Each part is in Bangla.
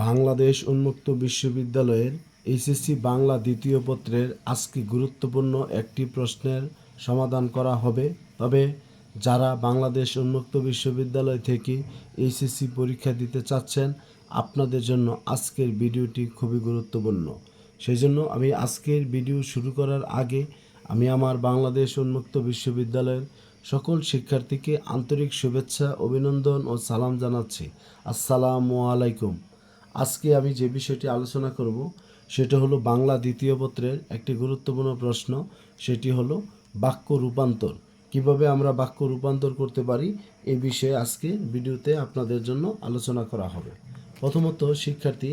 বাংলাদেশ উন্মুক্ত বিশ্ববিদ্যালয়ের এইচএসসি বাংলা দ্বিতীয় পত্রের আজকে গুরুত্বপূর্ণ একটি প্রশ্নের সমাধান করা হবে। তবে যারা বাংলাদেশ উন্মুক্ত বিশ্ববিদ্যালয় থেকে এইচএসসি পরীক্ষা দিতে চাচ্ছেন, আপনাদের জন্য আজকের ভিডিওটি খুবই গুরুত্বপূর্ণ। সেই জন্য আমি আজকের ভিডিও শুরু করার আগে আমি আমার বাংলাদেশ উন্মুক্ত বিশ্ববিদ্যালয়ের সকল শিক্ষার্থীকে আন্তরিক শুভেচ্ছা, অভিনন্দন ও সালাম জানাচ্ছি। আসসালামু আলাইকুম। আজকে আমি যে বিষয়টি আলোচনা করব সেটা হলো বাংলা দ্বিতীয় পত্রের একটি গুরুত্বপূর্ণ প্রশ্ন। সেটি হলো বাক্য রূপান্তর। কিভাবে আমরা বাক্য রূপান্তর করতে পারি এই বিষয়ে আজকে ভিডিওতে আপনাদের জন্য আলোচনা করা হবে। প্রথমত শিক্ষার্থী,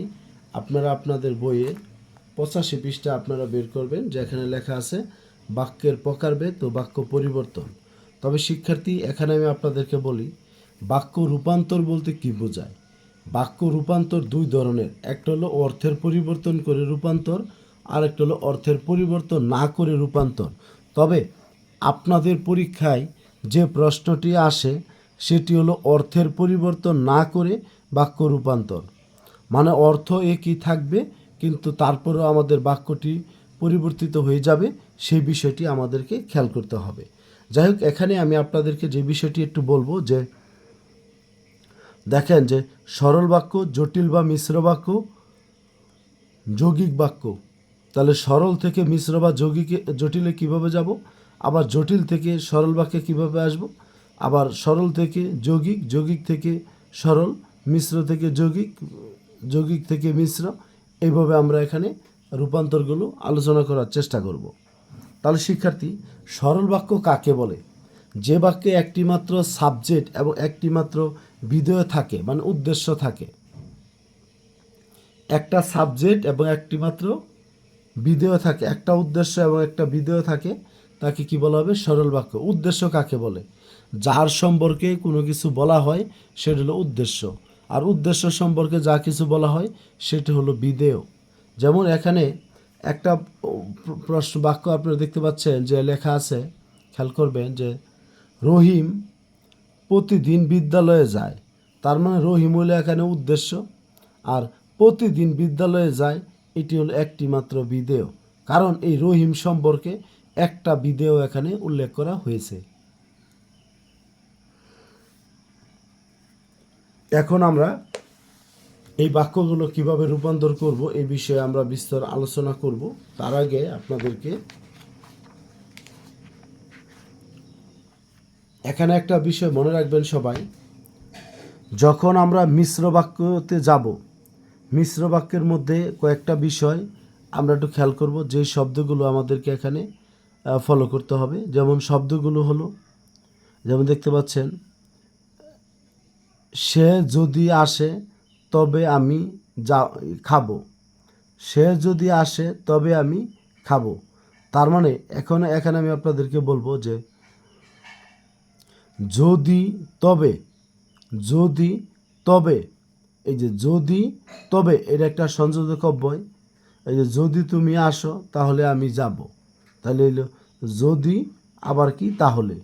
আপনারা আপনাদের বইয়ে 85 পৃষ্ঠা আপনারা বের করবেন, যেখানে লেখা আছে বাক্যের প্রকারভেদ ও বাক্য পরিবর্তন। তবে শিক্ষার্থী, এখানে আমি আপনাদেরকে বলি, বাক্য রূপান্তর বলতে কী বোঝায়। বাক্য রূপান্তর দুই ধরনের, একটা হলো অর্থের পরিবর্তন করে রূপান্তর, আর একটা হলো অর্থের পরিবর্তন না করে রূপান্তর। তবে আপনাদের পরীক্ষায় যে প্রশ্নটি আসে সেটি হলো অর্থের পরিবর্তন না করে বাক্য রূপান্তর, মানে অর্থ একই থাকবে কিন্তু তারপরেও আমাদের বাক্যটি পরিবর্তিত হয়ে যাবে, সেই বিষয়টি আমাদেরকে খেয়াল করতে হবে। যাই হোক, এখানে আমি আপনাদেরকে যে বিষয়টি একটু বলবো যে দেখেন যে সরল বাক্য, জটিল বা মিশ্র বাক্য, যৌগিক বাক্য। তাহলে সরল থেকে মিশ্র বা জটিলে কিভাবে যাব, আবার জটিল থেকে সরল বাক্যে কিভাবে আসব, আবার সরল থেকে যৌগিক, যৌগিক থেকে সরল, মিশ্র থেকে যৌগিক, যৌগিক থেকে মিশ্র, এইভাবে আমরা এখানে রূপান্তরগুলো আলোচনা করার চেষ্টা করব। তাহলে শিক্ষার্থী, সরল বাক্য কাকে বলে? যে বাক্যে একটি মাত্র সাবজেক্ট এবং একটি মাত্র বিধেয় থাকে, মানে উদ্দেশ্য থাকে। একটা সাবজেক্ট এবং একটি মাত্র বিধেয় থাকে, একটা উদ্দেশ্য এবং একটা বিধেয় থাকে, তাকে কি বলা হবে? সরল বাক্য। উদ্দেশ্য কাকে বলে? যার সম্পর্কে কোনো কিছু বলা হয় সেটা হলো উদ্দেশ্য, আর উদ্দেশ্য সম্পর্কে যা কিছু বলা হয় সেটা হলো বিধেয়। যেমন এখানে একটা প্রশ্ন বাক্য আপনারা দেখতে পাচ্ছেন যে লেখা আছে, খেয়াল করবেন যে রহিম প্রতিদিন বিদ্যালয়ে যায়। তার মানে রহিম হলো এখানে উদ্দেশ্য, আর প্রতিদিন বিদ্যালয়ে যায় এটি হলো একটি মাত্র বিধেয়, কারণ এই রহিম সম্পর্কে একটা বিধেয় এখানে উল্লেখ করা হয়েছে। এখন আমরা এই বাক্যগুলো কিভাবে রূপান্তর করব এই বিষয়ে আমরা বিস্তর আলোচনা করব। তার আগে আপনাদেরকে এখানে একটা বিষয় মনে রাখবেন সবাই, যখন আমরা মিশ্র বাক্যতে যাব, মিশ্র বাক্যের মধ্যে কয়েকটা বিষয় আমরা একটু খেয়াল করব, যে শব্দগুলো আমাদেরকে এখানে ফলো করতে হবে। যেমন শব্দগুলো হলো, যেমন দেখতে পাচ্ছেন, সে যদি আসে তবে আমি খাবো। সে যদি আসে তবে আমি খাবো। তার মানে এখানে আমি আপনাদেরকে বলবো যে যদি, তবে, যদি, তবে, এই যে যদি, তবে, এটা একটা সংযোজক অব্যয়। এই যে যদি তুমি আসো তাহলে আমি যাব, তাহলে এলো যদি, আবার কি তাহলে,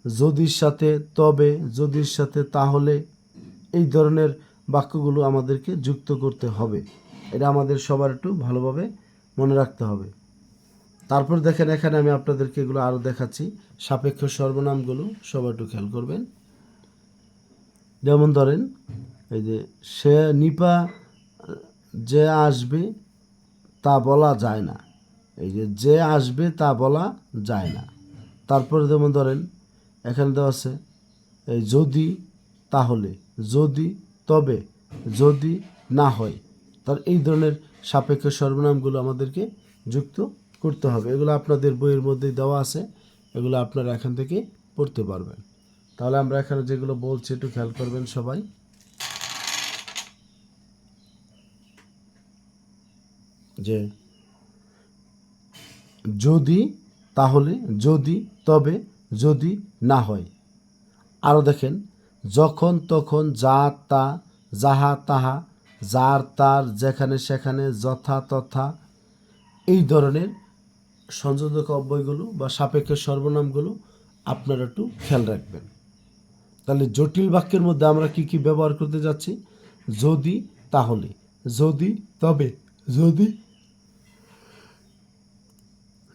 যদির সাথে তবে, যদির সাথে তাহলে, এই ধরনের বাক্যগুলো আমাদেরকে যুক্ত করতে হবে। এটা আমাদের সবার একটু ভালোভাবে মনে রাখতে হবে। তারপর দেখেন এখানে আমি আপনাদেরকে এগুলো আরও দেখাচ্ছি, সাপেক্ষ সর্বনামগুলো সবাই একটু খেয়াল করবেন। যেমন ধরেন এই যে সে নিপা যে আসবে তা বলা যায় না, এই যে আসবে তা বলা যায় না। তারপরে যেমন ধরেন এখানে দেওয়া আছে এই যদি, তাহলে, যদি, তবে, যদি না হয়। তার এই ধরনের সাপেক্ষ সর্বনামগুলো আমাদেরকে যুক্ত করতে হবে। এগুলো আপনাদের বইয়ের মধ্যেই দেওয়া আছে, এগুলো আপনারা এখান থেকে পড়তে পারবেন। তাহলে আমরা এখানে যেগুলো বলছি একটু খেয়াল করবেন সবাই। যে যদি, তাহলে, যদি, তবে, যদি না হয়। আরও দেখেন যখন, তখন, যা, তা, যাহা, তাহা, যার, তার, যেখানে, সেখানে, যথা, তথা, এই ধরনের সংযোজক অব্যয়গুলো বা সাপেক্ষের সর্বনামগুলো আপনারা একটু খেয়াল রাখবেন। তাহলে জটিল বাক্যের মধ্যে আমরা কি কি ব্যবহার করতে যাচ্ছি? যদি, তাহলে। যদি, তবে, যদি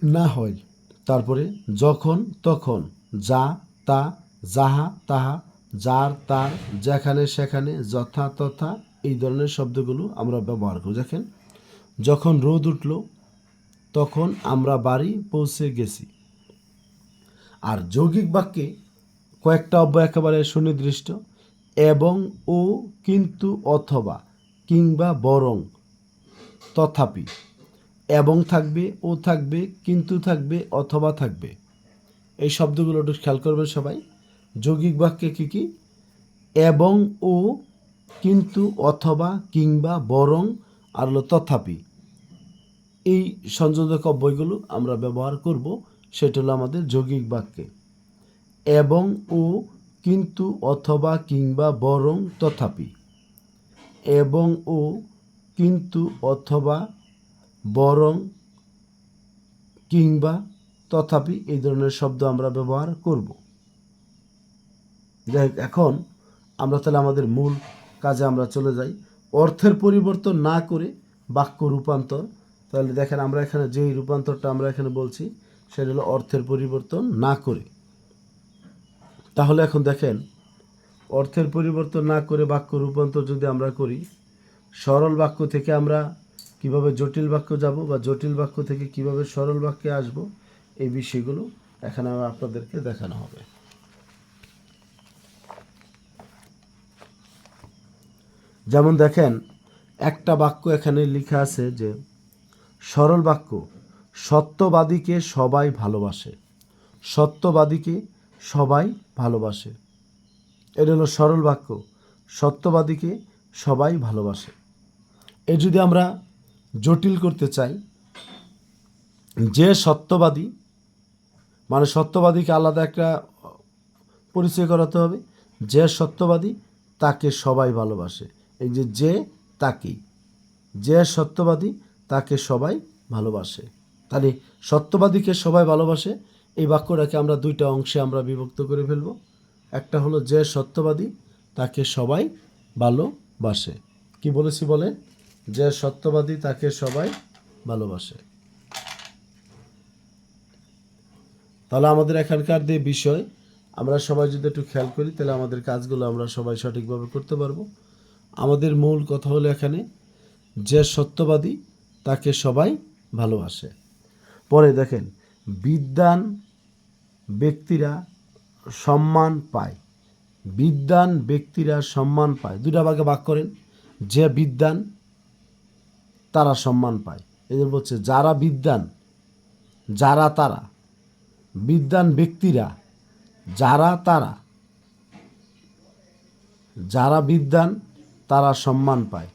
না হয়। তারপরে যখন, তখন, যা, তা, যাহা, তাহা, যার, তার, যেখানে, সেখানে, যথা, তথা, এই ধরনের শব্দগুলো আমরা ব্যবহার করি। দেখেন, যখন রোদ উঠল তখন আমরা বাড়ি পৌঁছে গেছি। আর যৌগিক বাক্যে কয়েকটা অব্যয় একেবারে সুনির্দিষ্ট, এবং, ও, কিন্তু, অথবা, কিংবা, বরং, তথাপি। এবং থাকবে, ও থাকবে, কিন্তু থাকবে, অথবা থাকবে। এই শব্দগুলো একটু খেয়াল করবেন সবাই। যৌগিক বাক্যে কী কী? এবং, ও, কিন্তু, অথবা, কিংবা, বরং, আর হলো তথাপি। এই সংযোজক অব্যয়গুলো আমরা ব্যবহার করব, সেটা হলো আমাদের যৌগিক বাক্যে। এবং, ও, কিন্তু, অথবা, কিংবা, বরং, তথাপি। এবং, ও, কিন্তু, অথবা, বরং, কিংবা, তথাপি, এই ধরনের শব্দ আমরা ব্যবহার করব। যাই হোক, এখন আমরা তাহলে আমাদের মূল কাজে আমরা চলে যাই। অর্থের পরিবর্তন না করে বাক্য রূপান্তর। তাহলে দেখেন, আমরা এখানে যেই রূপান্তরটা আমরা এখানে বলছি সেটা হলো অর্থের পরিবর্তন না করে। তাহলে এখন দেখেন, অর্থের পরিবর্তন না করে বাক্য রূপান্তর যদি আমরা করি, সরল বাক্য থেকে আমরা কিভাবে জটিল বাক্য যাব, বা জটিল বাক্য থেকে কিভাবে সরল বাক্যে আসব, এই বিষয়গুলো এখানে আপনাদেরকে দেখানো হবে। যেমন দেখেন, একটা বাক্য এখানে লেখা আছে যে সরল বাক্য, সত্যবাদীকে সবাই ভালোবাসে। সত্যবাদীকে সবাই ভালোবাসে। এটা হলো সরল বাক্য, সত্যবাদীকে সবাই ভালোবাসে। এ যদি আমরা জটিল করতে চাই, যে সত্যবাদী, মানে সত্যবাদীকে আলাদা একটা পরিচয় করাতে হবে। যে সত্যবাদী তাকে সবাই ভালোবাসে। এই যে তাকেই, যে সত্যবাদী তাকে সবাই ভালোবাসে। তাহলে সত্যবাদীকে সবাই ভালোবাসে, এই বাক্যটাকে আমরা দুইটা অংশে আমরা বিভক্ত করে ফেলব। একটা হলো যে সত্যবাদী তাকে সবাই ভালোবাসে। কি বলেছি বলে? যে সত্যবাদী তাকে সবাই ভালোবাসে। তাহলে আমাদের এখানকার যে বিষয়, আমরা সবাই যদি একটু খেয়াল করি তাহলে আমাদের কাজগুলো আমরা সবাই সঠিকভাবে করতে পারবো। আমাদের মূল কথা হলো এখানে, যে সত্যবাদী তাকে সবাই ভালোবাসে। পরে দেখেন, বিদ্বান ব্যক্তিরা সম্মান পায়। বিদ্বান ব্যক্তিরা সম্মান পায়, দুটা ভাগে ভাগ করেন। যে বিদ্বান তারা সম্মান পায়। এদের বলছে যারা বিদ্বান, যারা তারা, বিদ্বান ব্যক্তিরা, যারা তারা, যারা বিদ্বান তারা সম্মান পায়।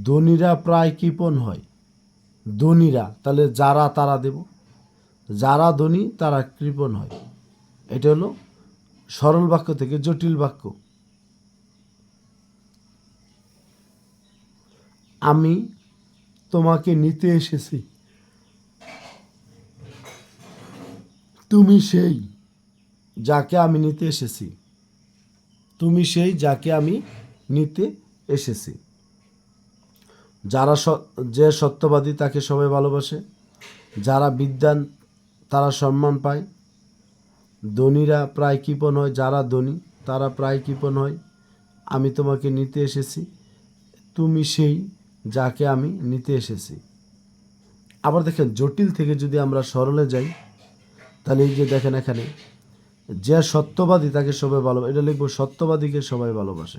ধনীরা প্রায় কৃপণ হয়। ধনীরা, তাহলে যারা তারা দেব, যারা ধনী তারা কৃপণ হয়। এটা হলো সরল বাক্য থেকে জটিল বাক্য। আমি তোমাকে নিতে এসেছি। তুমি সেই যাকে আমি নিতে এসেছি। তুমি সেই যাকে আমি নিতে এসেছি। যারা যে সত্যবাদী তাকে সবাই ভালোবাসে। যারা বিদ্বান তারা সম্মান পায়। ধনীরা প্রায় কৃপণ হয়। যারা ধনী তারা প্রায় কৃপণ হয়। আমি তোমাকে নিতে এসেছি। তুমি সেই যাকে আমি নিতে এসেছি। আবার দেখেন, জটিল থেকে যদি আমরা সরলে যাই, তাহলে এই যে দেখেন এখানে, যে সত্যবাদী তাকে সবাই ভালোবাসে, এটা লিখবো সত্যবাদীকে সবাই ভালোবাসে।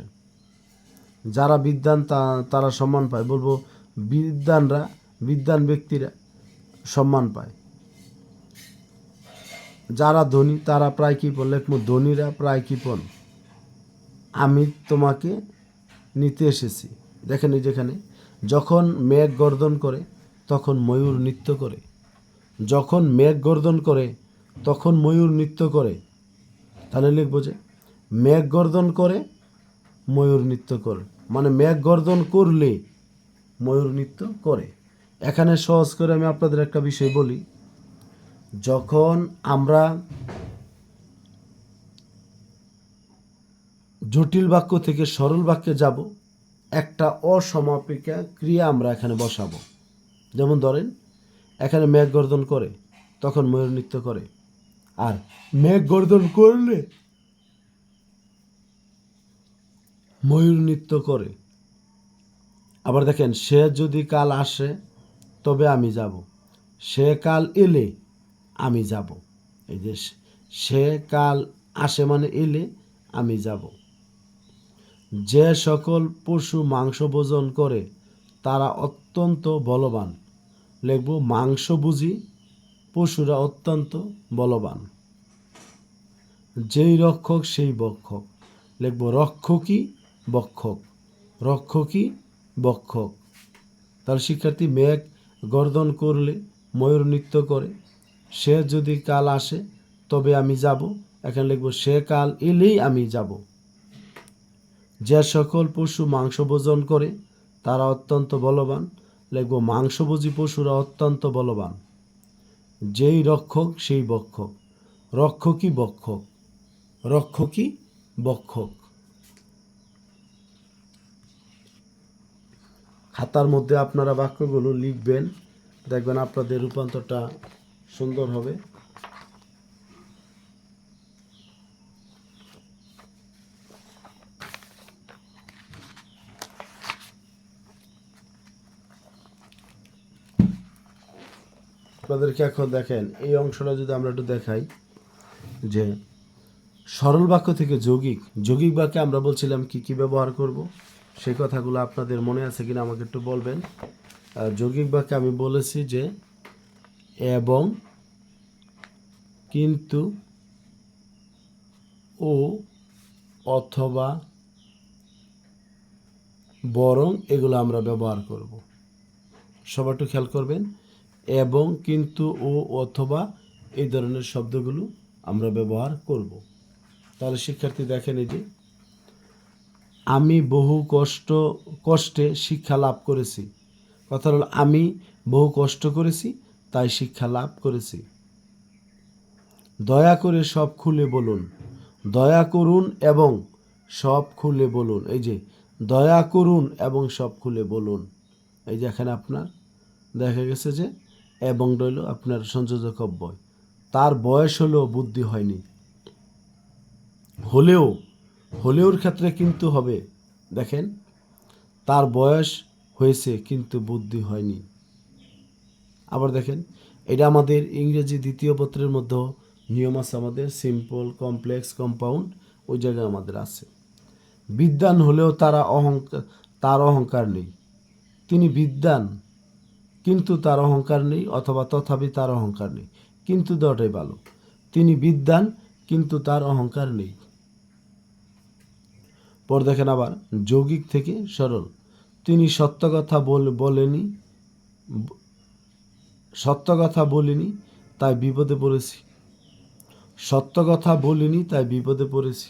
যারা বিদ্বান তারা সম্মান পায়, বলবো বিদ্বানরা, বিদ্বান ব্যক্তিরা সম্মান পায়। যারা ধনী তারা প্রায় কৃপণ, লিখবো ধনীরা প্রায় কৃপণ। আমি তোমাকে নিতে এসেছি। দেখেন এই যেখানে, যখন মেঘ গর্জন করে তখন ময়ূর নৃত্য করে। যখন মেঘ গর্জন করে তখন ময়ূর নৃত্য করে। তাহলে লিখবো যে মেঘ গর্জন করে ময়ূর নৃত্য করে, মানে মেঘ গর্জন করলে ময়ূর নৃত্য করে। এখানে সহজ করে আমি আপনাদের একটা বিষয় বলি। যখন আমরা জটিল বাক্য থেকে সরল বাক্যে যাব, একটা অসমাপিকা ক্রিয়া আমরা এখানে বসাবো। যেমন ধরেন এখানে মেঘ গর্জন করে, তখন ময়ূর নৃত্য করে। আর মেঘ গর্জন করলে ময়ূর নৃত্য করে। আবার দেখেন, সে যদি কাল আসে তবে আমি যাব, সে কাল এলে আমি যাব। এই যে সে কাল আসে মানে এলে আমি যাব। যে সকল পশু মাংস ভোজন করে তারা অত্যন্ত বলবান। লিখব মাংসভোজী পশুরা অত্যন্ত বলবান। যেই রক্ষক সেই বক্ষক। লিখব রক্ষকই বক্ষক, রক্ষকই বক্ষক। তার শিক্ষার্থী, মেঘ গর্জন করলে ময়ূর নৃত্য করে, সে যদি কাল আসে তবে আমি যাব। এখানে লিখব সে কাল এলেই আমি যাব। যে সকল পশু মাংস ভোজন করে তারা অত্যন্ত বলবান। লিখব মাংসভোজী পশুরা অত্যন্ত বলবান। যেই রক্ষক সেই বক্ষক, রক্ষকই বক্ষক, রক্ষকই বক্ষক। খাতার মধ্যে আপনারা বাক্যগুলো লিখবেন, দেখবেন আপনাদের রূপান্তরটা সুন্দর হবে। আপনাদেরকে এখন দেখেন এই অংশটা যদি আমরা একটু দেখাই, যে সরল বাক্য থেকে যৌগিক, যৌগিক বাক্যে আমরা বলছিলাম কি কি ব্যবহার করব, সেই কথাগুলো আপনাদের মনে আছে কিনা আমাকে একটু বলবেন। যৌগিক বাক্যে আমি বলেছি যে এবং, কিন্তু, ও, অথবা, বরং এগুলো আমরা ব্যবহার করব। সবাই একটু খেয়াল করবেন, এবং, কিন্তু, ও, অথবা এই ধরনের শব্দগুলো আমরা ব্যবহার করব। তাহলে শিক্ষার্থী দেখেন, এই যে আমি বহু কষ্টে শিক্ষা লাভ করেছি। কথা হলো আমি বহু কষ্ট করেছি তাই শিক্ষা লাভ করেছি। দয়া করে সব খুলে বলুন, দয়া করুন এবং সব খুলে বলুন। এই যে দয়া করুন এবং সব খুলে বলুন, এই যে এখানে আপনার দেখা গেছে যে এবং রইল আপনার সংযোজক অব্যয়। তার বয়স হলেও বুদ্ধি হয়নি। হলেওর ক্ষেত্রে কিন্তু হবে, দেখেন তার বয়স হয়েছে কিন্তু বুদ্ধি হয়নি। আবার দেখেন, এটা আমাদের ইংরেজি দ্বিতীয় পত্রের মধ্যে নিয়ম আছে, আমাদের সিম্পল, কমপ্লেক্স, কম্পাউন্ড, ওই জায়গায় আমাদের আছে। বিদ্বান হলেও তার অহংকার নেই। তিনি বিদ্বান কিন্তু তার অহংকার নেই, অথবা তথাপি তার অহংকার নেই। কিন্তু দেওয়াটাই ভালো। তিনি বিদ্বান কিন্তু তার অহংকার নেই। পর দেখেন আবার যৌগিক থেকে সরল। তিনি সত্য কথা বলিনি তাই বিপদে পড়েছি। সত্য কথা বলিনি তাই বিপদে পড়েছি।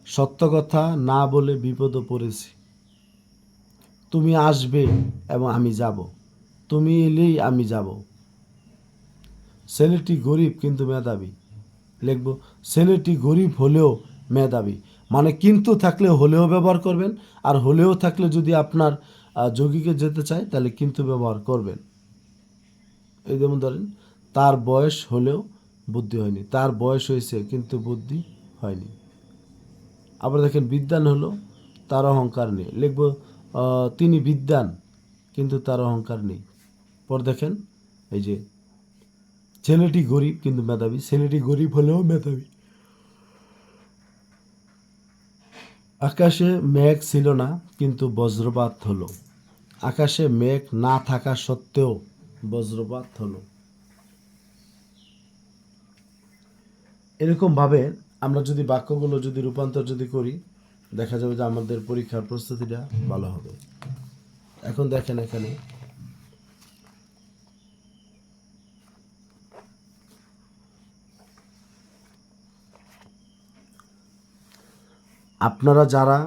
সত্য কথা না বলে বিপদে পড়েছি। তুমি আসবে এবং আমি যাব, তুমি এলেই আমি যাব। ছেলেটি গরিব কিন্তু মেধাবী। লিখব ছেলেটি গরিব হলেও মেধাবী। মানে কিন্তু থাকলে হলেও ব্যবহার করবেন, আর হলেও থাকলে যদি আপনার যৌগিকে যেতে চায় তাহলে কিন্তু ব্যবহার করবেন। এই যেমন ধরেন, তার বয়স হলেও বুদ্ধি হয়নি, তার বয়স হয়েছে কিন্তু বুদ্ধি হয়নি। আবার দেখেন বিদ্বান হলো তার অহংকার নেই। লিখব তিনি বিদ্বান কিন্তু তার অহংকার নেই। পর দেখেন, এই যে ছেলেটি গরিব কিন্তু মেধাবী, ছেলেটি গরিব হলেও মেধাবী। আকাশে মেঘ ছিল না কিন্তু বজ্রপাত হলো। আকাশে মেঘ না থাকা সত্ত্বেও বজ্রপাত হলো। এরকমভাবে আমরা যদি বাক্যগুলো যদি রূপান্তর যদি করি, দেখা যাবে যে আমাদের পরীক্ষার প্রস্তুতিটা ভালো হবে। এখন দেখেন এখানে আপনারা যারা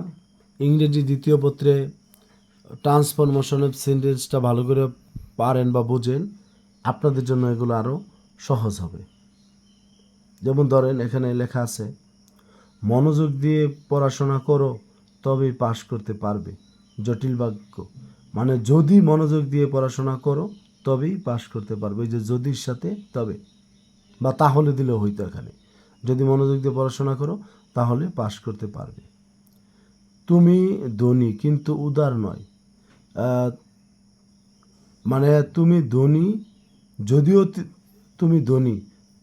ইংরেজি দ্বিতীয় পত্রে ট্রান্সফরমেশন অফ সেন্টেন্সটা ভালো করে পারেন বা বোঝেন, আপনাদের জন্য এগুলো আরও সহজ হবে। যেমন ধরেন এখানে লেখা আছে, মনোযোগ দিয়ে পড়াশোনা করো তবেই পাশ করতে পারবে। জটিল বাক্য মানে যদি মনোযোগ দিয়ে পড়াশোনা করো তবেই পাশ করতে পারবে। এই যে যদির সাথে তবে বা তাহলে দিলেও হইতো, এখানে যদি মনোযোগ দিয়ে পড়াশোনা করো তাহলে পাশ করতে পারবে। তুমি ধনী কিন্তু উদার নয়, মানে তুমি ধনী যদিও তুমি ধনী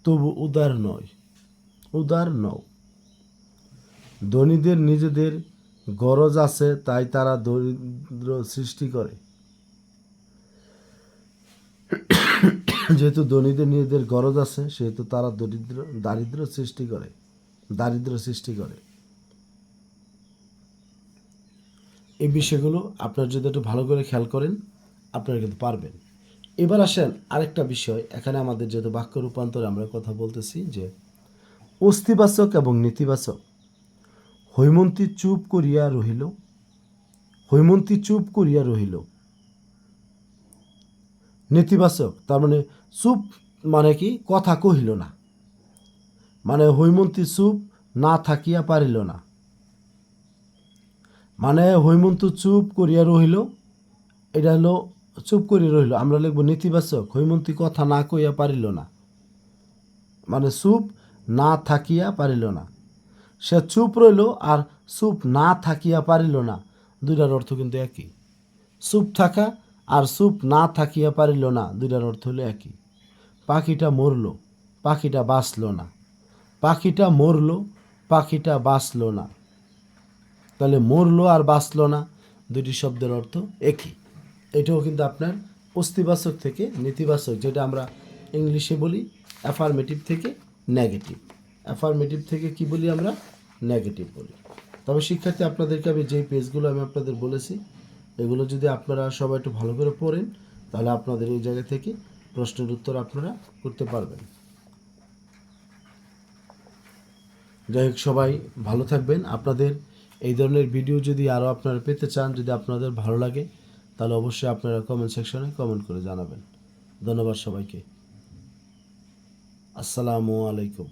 তবু উদার নয়, উদার নও। ধনীদের নিজেদের গরজ আছে তাই তারা দরিদ্র সৃষ্টি করে। যেহেতু ধনীদের নিজেদের গরজ আছে সেহেতু তারা দারিদ্র সৃষ্টি করে। এই বিষয়গুলো আপনারা যদি একটু ভালো করে খেয়াল করেন আপনারা কিন্তু পারবেন। এবার আসেন আরেকটা বিষয়, এখানে আমাদের যেহেতু বাক্য রূপান্তরে আমরা কথা বলতেছি যে অস্তিবাচক এবং নেতিবাচক। হৈমন্তী চুপ করিয়া রহিল। নেতিবাচক তার মানে চুপ মানে কি, কথা কহিল না, মানে হৈমন্তী চুপ না থাকিয়া পারিল না, মানে হৈমন্ত চুপ করিয়া রহিল, এটা হলো চুপ করিয়া রহিল। আমরা লিখব নেতিবাচক, হৈমন্তী কথা না কইয়া পারিল না, মানে চুপ না থাকিয়া পারিল না। সে চুপ রইল আর চুপ না থাকিয়া পারিল না, দুইটার অর্থ কিন্তু একই। চুপ থাকা আর চুপ না থাকিয়া পারিল না, দুইটার অর্থ হলো একই। পাখিটা মরল, পাখিটা বাঁচল না, পাখিটা মরল, পাখিটা বাঁচল না। তাহলে মরল আর বাঁচল না দুটি শব্দের অর্থ একই। এটাও কিন্তু আপনার অস্তিবাচক থেকে নেতিবাচক, যেটা আমরা ইংলিশে বলি অ্যাফার্মেটিভ থেকে নেগেটিভ। অ্যাফার্মেটিভ থেকে কি বলি আমরা, নেগেটিভ বলি। তবে শিক্ষার্থী আপনাদেরকে আমি যেই পেজগুলো আমি আপনাদের বলেছি এগুলো যদি আপনারা সবাই একটু ভালো করে পড়েন তাহলে আপনাদের এই জায়গা থেকে প্রশ্নের উত্তর আপনারা করতে পারবেন। যাই হোক, সবাই ভালো থাকবেন। আপনাদের এই ধরনের ভিডিও যদি আরও আপনারা পেতে চান, যদি আপনাদের ভালো লাগে তাহলে অবশ্যই আপনারা কমেন্ট সেকশনে কমেন্ট করে জানাবেন। ধন্যবাদ সবাইকে। আসসালামু আলাইকুম।